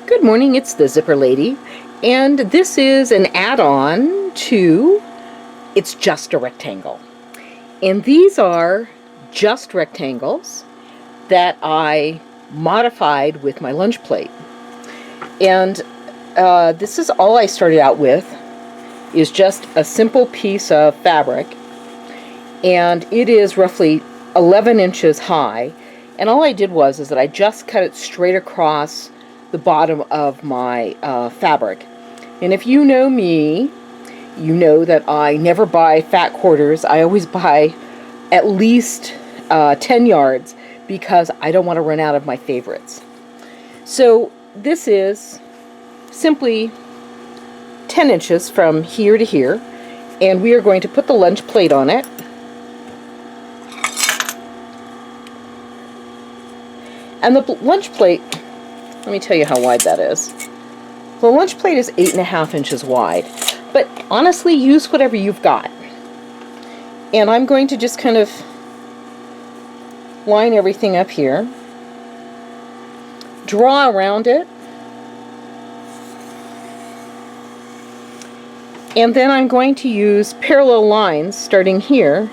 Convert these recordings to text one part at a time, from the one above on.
Good morning, it's the Zipper Lady, and this is an add-on to It's Just a Rectangle. And these are just rectangles that I modified with my lunch plate. And this is all I started out with, is just a simple piece of fabric, and it is roughly 11 inches high. And all I did was that I just cut it straight across the bottom of my fabric. And if you know me, you know that I never buy fat quarters. I always buy at least 10 yards because I don't want to run out of my favorites. So this is simply 10 inches from here to here, and we are going to put the lunch plate on it. And the lunch plate, let me tell you how wide that is. The lunch plate is 8.5 inches wide, but honestly, use whatever you've got. And I'm going to just kind of line everything up here, draw around it, and then I'm going to use parallel lines starting here,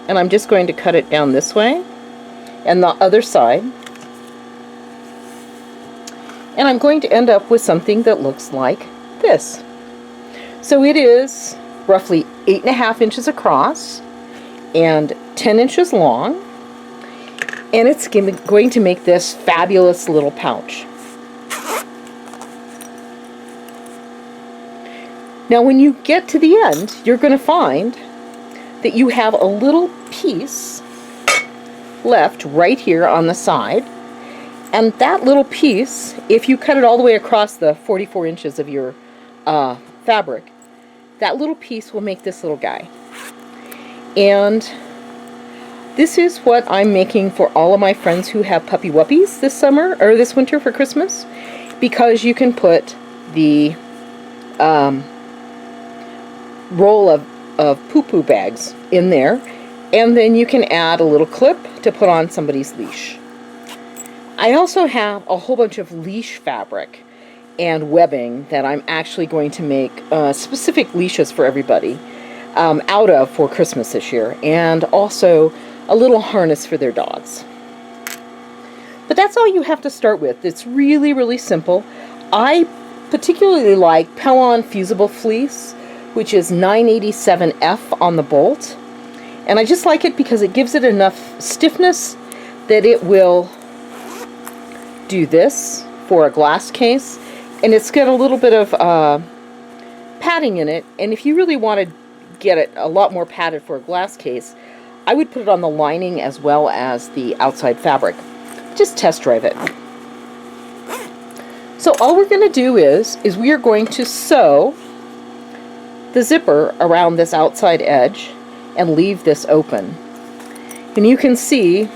and I'm just going to cut it down this way and the other side. And I'm going to end up with something that looks like this. So it is roughly 8.5 inches across and 10 inches long, and it's going to make this fabulous little pouch. Now when you get to the end, you're going to find that you have a little piece left right here on the side. And that little piece, if you cut it all the way across the 44 inches of your fabric, that little piece will make this little guy. And this is what I'm making for all of my friends who have puppy wuppies this summer, or this winter for Christmas, because you can put the roll of poo-poo bags in there, and then you can add a little clip to put on somebody's leash. I also have a whole bunch of leash fabric and webbing that I'm actually going to make specific leashes for everybody out of for Christmas this year, and also a little harness for their dogs. But that's all you have to start with. It's really, really simple. I particularly like Pellon Fusible Fleece, which is 987F on the bolt. And I just like it because it gives it enough stiffness that it will do this for a glass case, and it's got a little bit of padding in it, and if you really want to get it a lot more padded for a glass case, I would put it on the lining as well as the outside fabric. Just test drive it. So all we're going to do is we are going to sew the zipper around this outside edge and leave this open. And you can see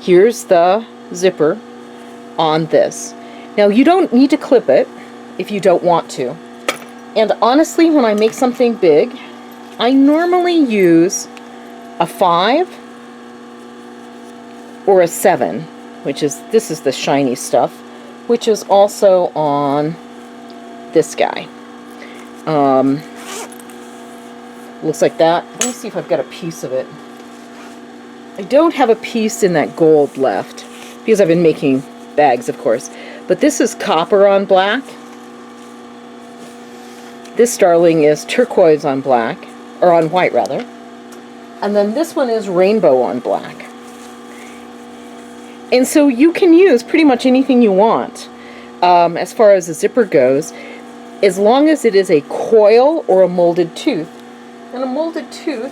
here's the zipper on this. Now you don't need to clip it if you don't want to. And honestly, when I make something big, I normally use a 5 or a 7, this is the shiny stuff, which is also on this guy. Looks like that. Let me see if I've got a piece of it. I don't have a piece in that gold left because I've been making bags, of course. But this is copper on black. This darling is turquoise on black, or on white rather. And then this one is rainbow on black. And so you can use pretty much anything you want as far as the zipper goes, as long as it is a coil or a molded tooth. And a molded tooth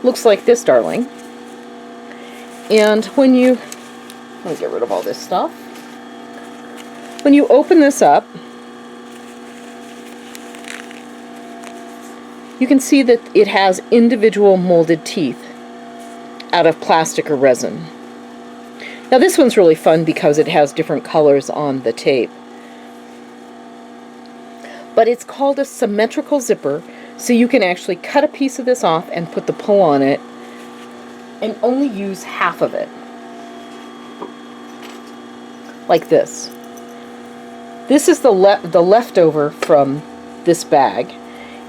looks like this darling. And when you, let me get rid of all this stuff. When you open this up, you can see that it has individual molded teeth out of plastic or resin. Now this one's really fun because it has different colors on the tape. But it's called a symmetrical zipper, so you can actually cut a piece of this off and put the pull on it and only use half of it. like this. This is the leftover from this bag,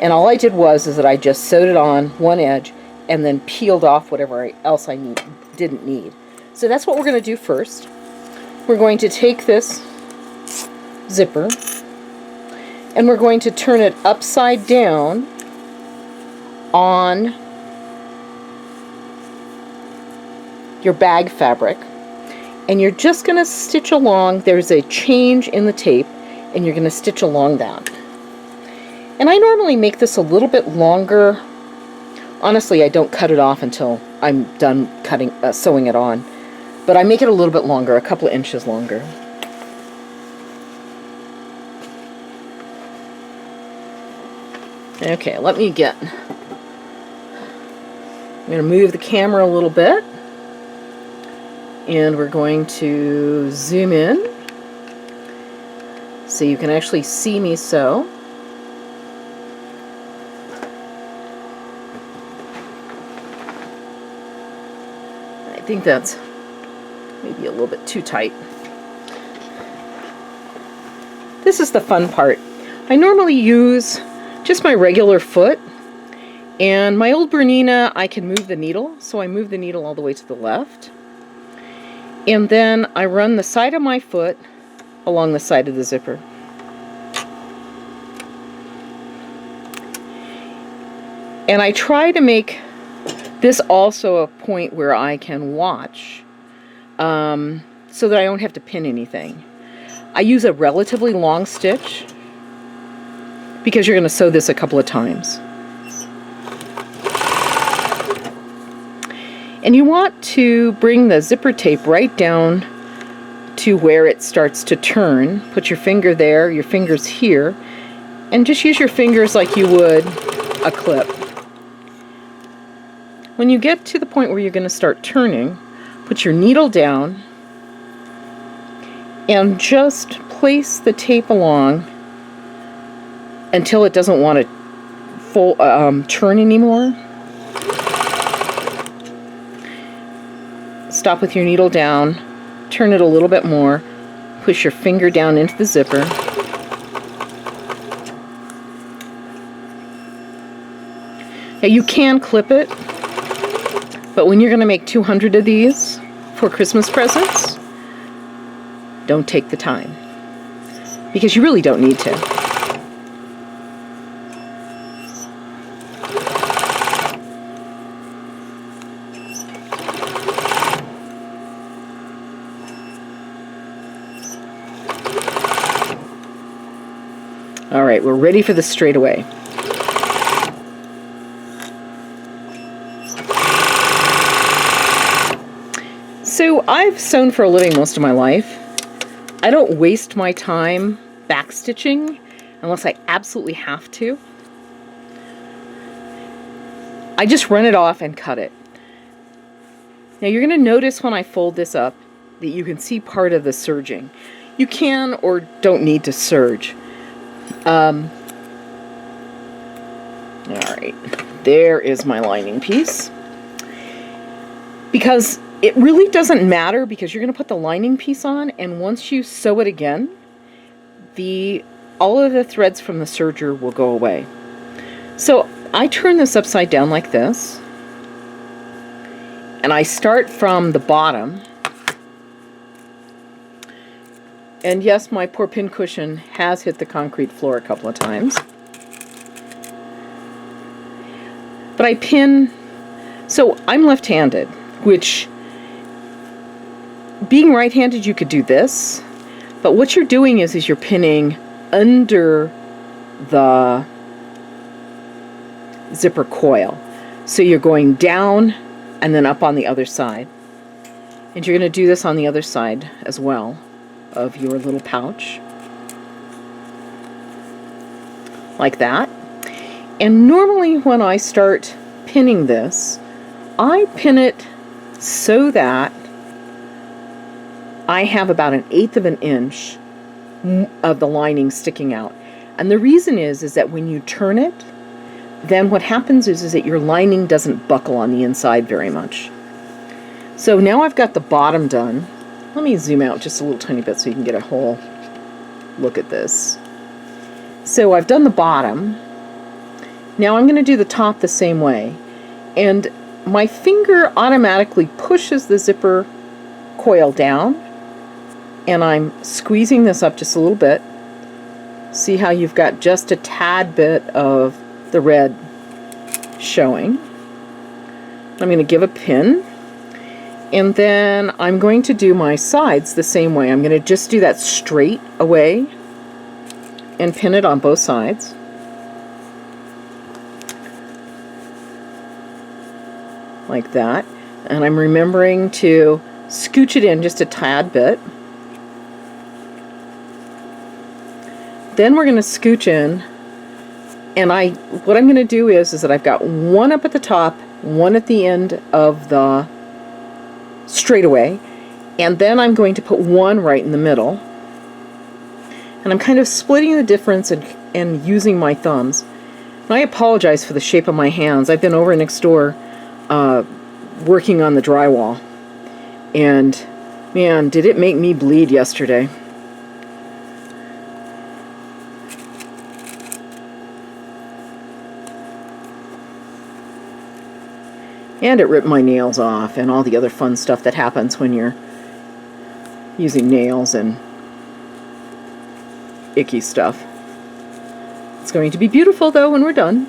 and all I did was that I just sewed it on one edge and then peeled off whatever else I didn't need. So that's what we're going to do first. We're going to take this zipper and we're going to turn it upside down on your bag fabric, and you're just going to stitch along. There's a change in the tape and you're going to stitch along that. And I normally make this a little bit longer. Honestly, I don't cut it off until I'm done sewing it on, but I make it a little bit longer, a couple of inches longer. Okay, I'm going to move the camera a little bit, and we're going to zoom in so you can actually see me sew. I think that's maybe a little bit too tight. This is the fun part. I normally use just my regular foot, and my old Bernina, I can move the needle, so I move the needle all the way to the left, and then I run the side of my foot along the side of the zipper. And I try to make this also a point where I can watch, so that I don't have to pin anything. I use a relatively long stitch because you're going to sew this a couple of times. And you want to bring the zipper tape right down to where it starts to turn. Put your finger there, your fingers here, and just use your fingers like you would a clip. When you get to the point where you're going to start turning, put your needle down and just place the tape along until it doesn't want to turn anymore. Stop with your needle down, turn it a little bit more, push your finger down into the zipper. Now you can clip it, but when you're going to make 200 of these for Christmas presents, don't take the time, because you really don't need to. All right, we're ready for the straightaway. So I've sewn for a living most of my life. I don't waste my time backstitching unless I absolutely have to. I just run it off and cut it. Now you're going to notice when I fold this up that you can see part of the serging. You can or don't need to serge. All right, there is my lining piece. Because it really doesn't matter, because you're going to put the lining piece on, and once you sew it again, all of the threads from the serger will go away. So I turn this upside down like this, and I start from the bottom. And yes, my poor pincushion has hit the concrete floor a couple of times. But I pin, so I'm left-handed, which, being right-handed, you could do this. But what you're doing is you're pinning under the zipper coil. So you're going down and then up on the other side. And you're going to do this on the other side as well of your little pouch, like that. And normally when I start pinning this, I pin it so that I have about 1/8 of an inch of the lining sticking out. And the reason is that when you turn it, then what happens is that your lining doesn't buckle on the inside very much. So now I've got the bottom done. Let me zoom out just a little tiny bit so you can get a whole look at this. So I've done the bottom. Now I'm going to do the top the same way. And my finger automatically pushes the zipper coil down. And I'm squeezing this up just a little bit. See how you've got just a tad bit of the red showing. I'm going to give a pin. And then I'm going to do my sides the same way. I'm going to just do that straight away and pin it on both sides. Like that. And I'm remembering to scooch it in just a tad bit. Then we're going to scooch in, and what I'm going to do is that I've got one up at the top, one at the end of the straightaway, and then I'm going to put one right in the middle. And I'm kind of splitting the difference and using my thumbs. And I apologize for the shape of my hands. I've been over next door working on the drywall, and man, did it make me bleed yesterday. And it ripped my nails off and all the other fun stuff that happens when you're using nails and icky stuff. It's going to be beautiful though when we're done.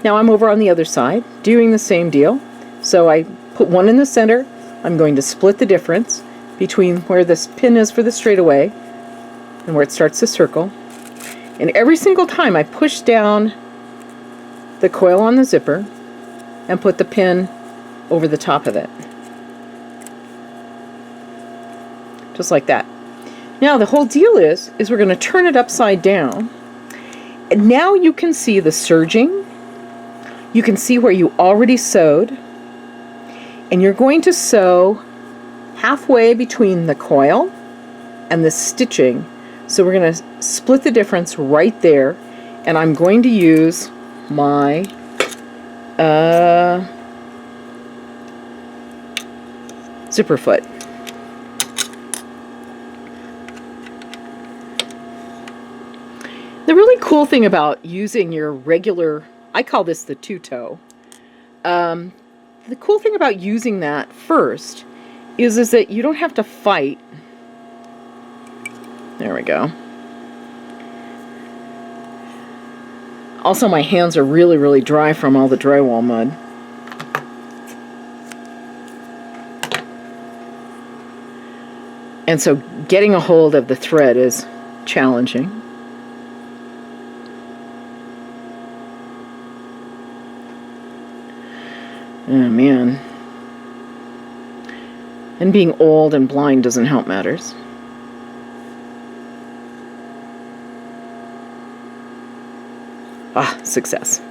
Now I'm over on the other side doing the same deal. So I put one in the center. I'm going to split the difference between where this pin is for the straightaway and where it starts to circle. And every single time I push down the coil on the zipper and put the pin over the top of it. Just like that. Now the whole deal is we're going to turn it upside down. And now you can see the serging. You can see where you already sewed. And you're going to sew halfway between the coil and the stitching. So we're going to split the difference right there. And I'm going to use my zipper foot. The really cool thing about using your regular, I call this the two-toe. The cool thing about using that first is that you don't have to fight. There we go. Also, my hands are really, really dry from all the drywall mud. And so getting a hold of the thread is challenging. Oh, man. And being old and blind doesn't help matters. Ah, success.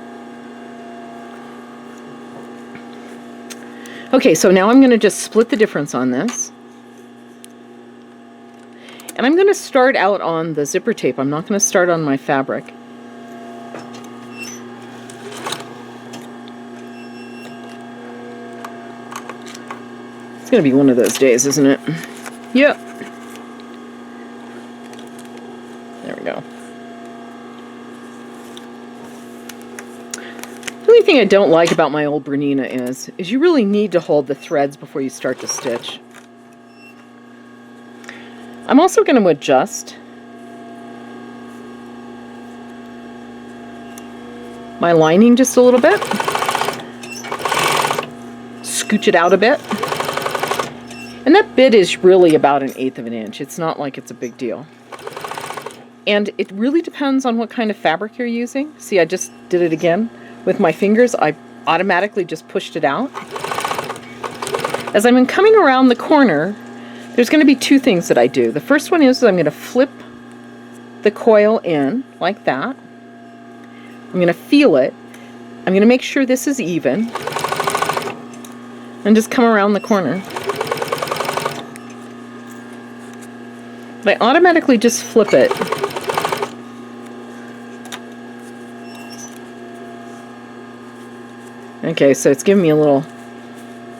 Okay, so now I'm going to just split the difference on this. And I'm going to start out on the zipper tape. I'm not going to start on my fabric. It's going to be one of those days, isn't it? Yep. There we go. The only thing I don't like about my old Bernina is you really need to hold the threads before you start to stitch. I'm also going to adjust my lining just a little bit. Scooch it out a bit. And that bit is really about 1/8 of an inch. It's not like it's a big deal. And it really depends on what kind of fabric you're using. See, I just did it again. With my fingers, I automatically just pushed it out. As I'm coming around the corner, there's going to be two things that I do. The first one is I'm going to flip the coil in like that. I'm going to feel it. I'm going to make sure this is even. And just come around the corner. But I automatically just flip it. Okay, so it's giving me a little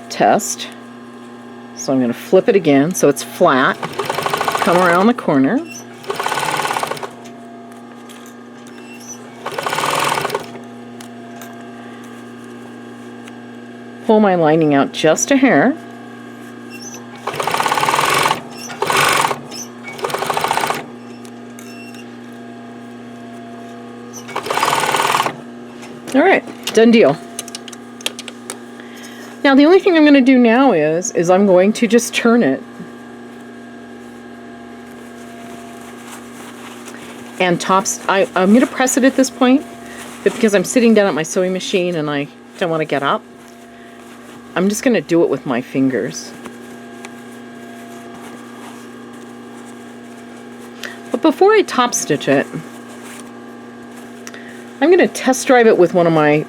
test. So I'm going to flip it again so it's flat. Come around the corner. Pull my lining out just a hair. All right, done deal. Now the only thing I'm going to do now is I'm going to just turn it and I'm going to press it at this point, but because I'm sitting down at my sewing machine and I don't want to get up, I'm just going to do it with my fingers. But before I top stitch it, I'm going to test drive it with one of my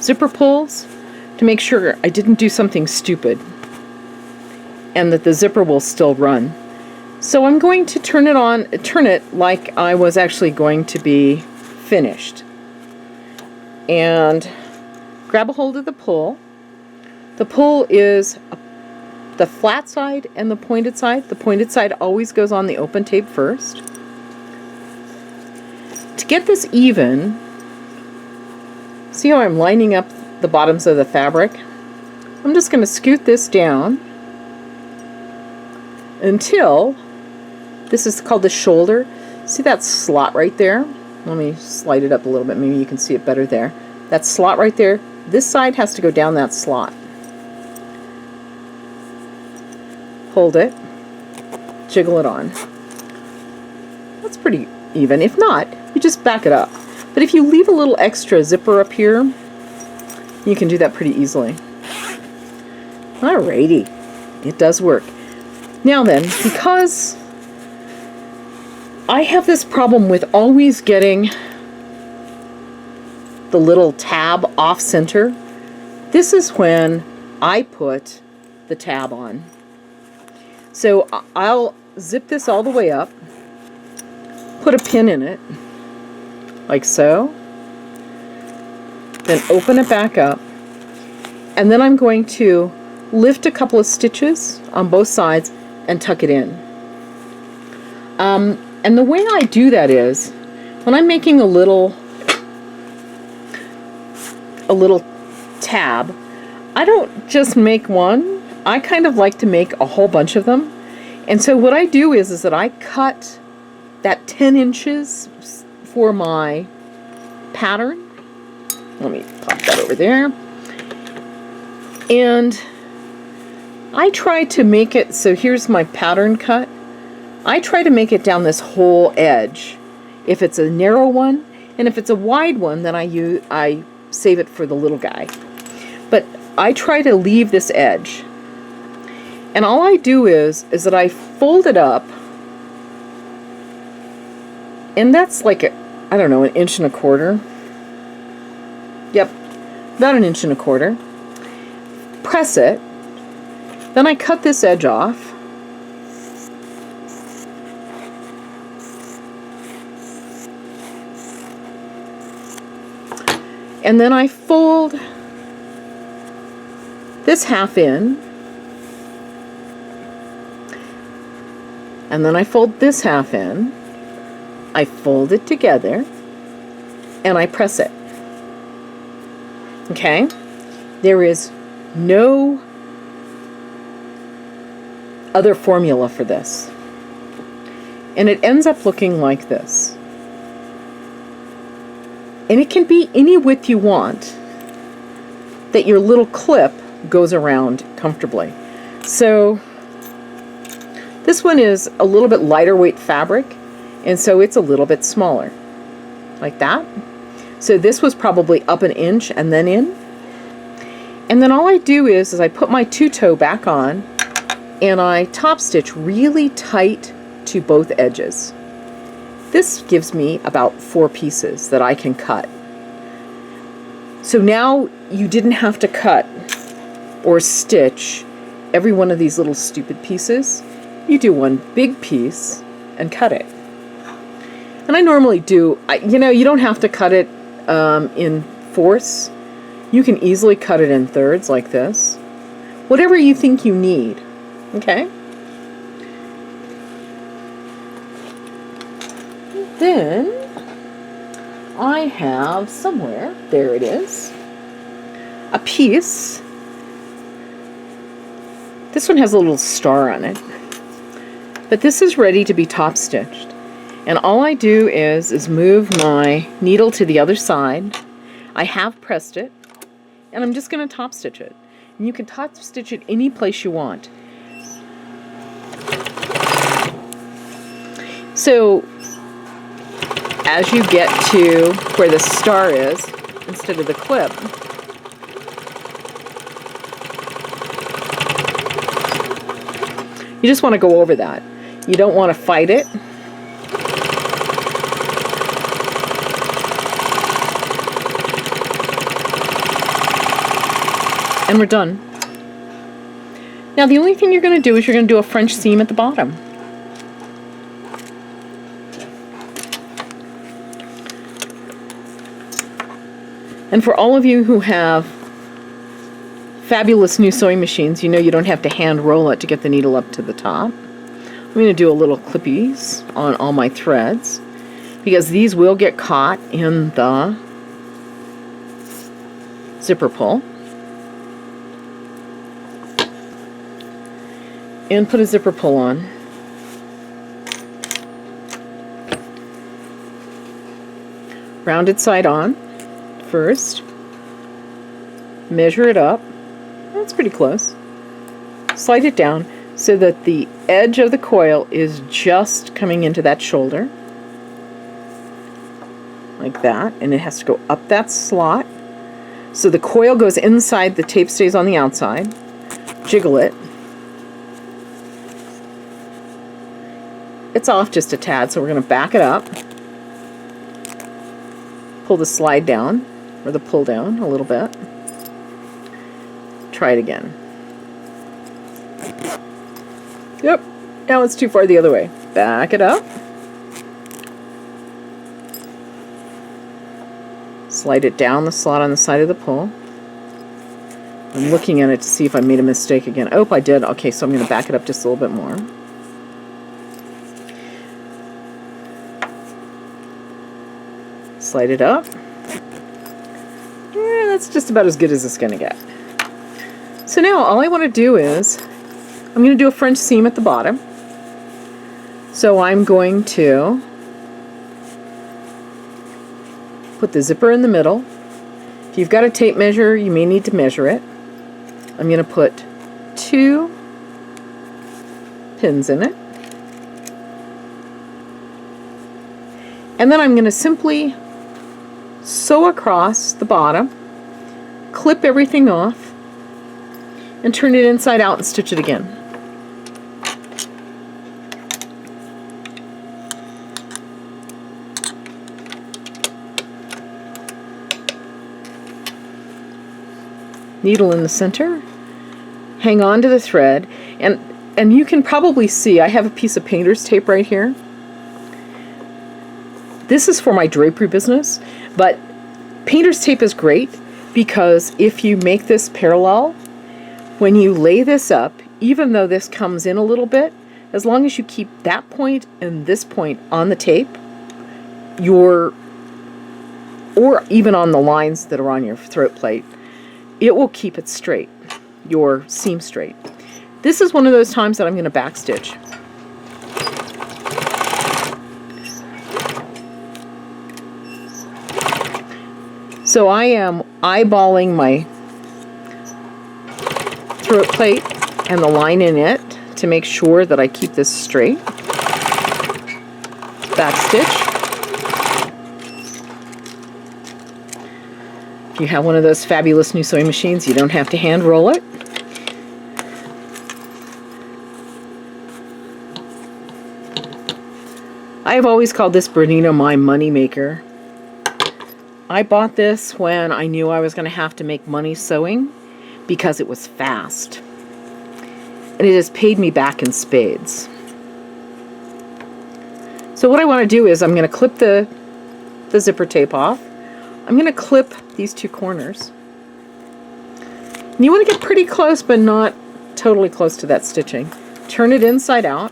zipper pulls to make sure I didn't do something stupid and that the zipper will still run. So I'm going to turn it like I was actually going to be finished. And grab a hold of the pull. The pull is the flat side and the pointed side. The pointed side always goes on the open tape first. To get this even, see how I'm lining up the bottoms of the fabric? I'm just going to scoot this down until this is called the shoulder. See that slot right there? Let me slide it up a little bit. Maybe you can see it better there. That slot right there, this side has to go down that slot. Hold it, jiggle it on. That's pretty even. If not, you just back it up. But if you leave a little extra zipper up here, you can do that pretty easily. Alrighty, it does work. Now then, because I have this problem with always getting the little tab off center, this is when I put the tab on. So I'll zip this all the way up, put a pin in it, like so, then open it back up, and then I'm going to lift a couple of stitches on both sides and tuck it in. And the way I do that is, when I'm making a little tab, I don't just make one. I kind of like to make a whole bunch of them. And so what I do is that I cut that 10 inches for my pattern. Let me pop that over there. And I try to make it, so here's my pattern cut. I try to make it down this whole edge. If it's a narrow one, and if it's a wide one, then I save it for the little guy. But I try to leave this edge. And all I do is that I fold it up, and that's like, I don't know, 1.25 inches. Yep, about 1.25 inches. Press it, then I cut this edge off, and then I fold this half in, and then I fold this half in, I fold it together, and I press it. Okay? There is no other formula for this. And it ends up looking like this. And it can be any width you want that your little clip goes around comfortably. So this one is a little bit lighter weight fabric, and so it's a little bit smaller, like that. So this was probably up 1 inch and then in. And then all I do is I put my two-toe back on, and I top stitch really tight to both edges. This gives me about 4 pieces that I can cut. So now you didn't have to cut or stitch every one of these little stupid pieces. You do one big piece and cut it. And I normally do, you know, you don't have to cut it in fourths. You can easily cut it in thirds like this. whatever you think you need. Okay? Then I have somewhere, there it is, a piece. This one has a little star on it. But this is ready to be top stitched. And all I do is move my needle to the other side. I have pressed it, and I'm just going to top stitch it. And you can top stitch it any place you want. So as you get to where the star is, instead of the clip, you just want to go over that. You don't want to fight it. And we're done. Now the only thing you're going to do is you're going to do a French seam at the bottom. And for all of you who have fabulous new sewing machines, you know you don't have to hand roll it to get the needle up to the top. I'm going to do a little clippies on all my threads because these will get caught in the zipper pull. And put a zipper pull on. Rounded side on first. Measure it up. That's pretty close. Slide it down so that the edge of the coil is just coming into that shoulder. Like that. And it has to go up that slot. So the coil goes inside, the tape stays on the outside. Jiggle it. It's off just a tad, so we're going to back it up. Pull the slide down, or the pull down a little bit. Try it again. Yep, now it's too far the other way. Back it up. Slide it down the slot on the side of the pull. I'm looking at it to see if I made a mistake again. Oh, I did. Okay, so I'm going to back it up just a little bit more. Slide it up. Yeah, that's just about as good as it's going to get. So now all I want to do is, I'm going to do a French seam at the bottom. So I'm going to put the zipper in the middle. If you've got a tape measure, you may need to measure it. I'm going to put 2 pins in it. And then I'm going to simply sew across the bottom, clip everything off, and turn it inside out and stitch it again. Needle in the center, hang on to the thread, and you can probably see I have a piece of painter's tape right here. This is for my drapery business, but painter's tape is great because if you make this parallel, when you lay this up, even though this comes in a little bit, as long as you keep that point and this point on the tape, or even on the lines that are on your throat plate, it will keep it straight, your seam straight. This is one of those times that I'm going to backstitch. So I am eyeballing my throat plate and the line in it to make sure that I keep this straight. Backstitch. If you have one of those fabulous new sewing machines, you don't have to hand roll it. I have always called this Bernino my money maker. I bought this when I knew I was going to have to make money sewing because it was fast. And it has paid me back in spades. So what I want to do is I'm going to clip the zipper tape off. I'm going to clip these 2 corners. And you want to get pretty close, but not totally close to that stitching. Turn it inside out.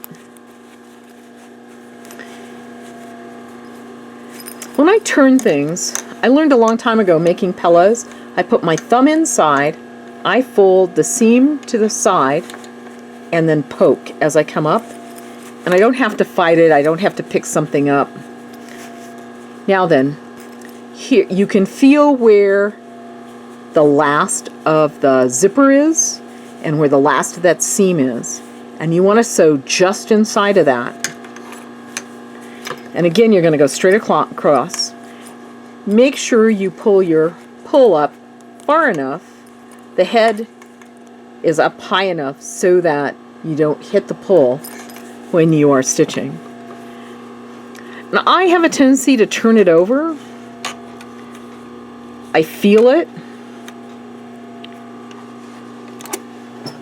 When I turn things, I learned a long time ago making pillows. I put my thumb inside, I fold the seam to the side, and then poke as I come up. And I don't have to fight it, I don't have to pick something up. Now then, here you can feel where the last of the zipper is and where the last of that seam is. And you want to sew just inside of that. And again, you're going to go straight across. Make sure you pull your pull up far enough. The head is up high enough so that you don't hit the pull when you are stitching. Now, I have a tendency to turn it over. I feel it.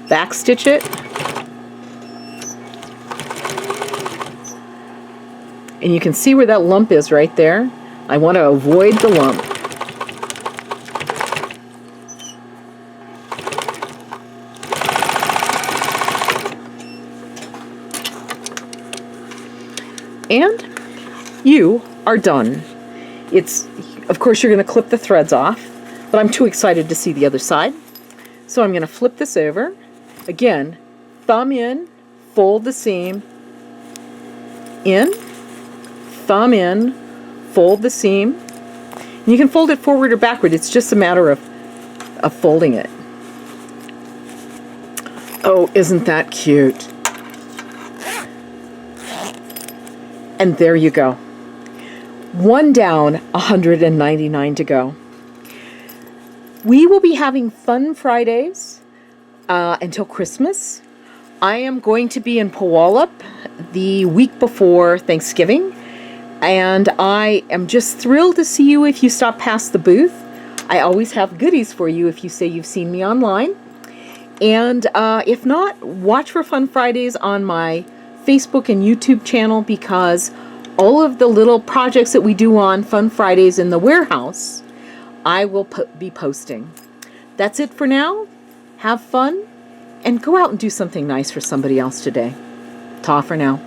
Back stitch it. And you can see where that lump is right there. I want to avoid the lump. And you are done. Of course, you're going to clip the threads off, but I'm too excited to see the other side. So I'm going to flip this over. Again, thumb in, fold the seam, in, thumb in, fold the seam. And you can fold it forward or backward. It's just a matter of folding it. Oh, isn't that cute? And there you go. One down, 199 to go. We will be having Fun Fridays until Christmas. I am going to be in Puyallup the week before Thanksgiving, and I am just thrilled to see you if you stop past the booth. I always have goodies for you if you say you've seen me online. And if not, watch for Fun Fridays on my Facebook and YouTube channel, because all of the little projects that we do on Fun Fridays in the warehouse, I will be posting. That's it for now. Have fun and go out and do something nice for somebody else today. Ta for now.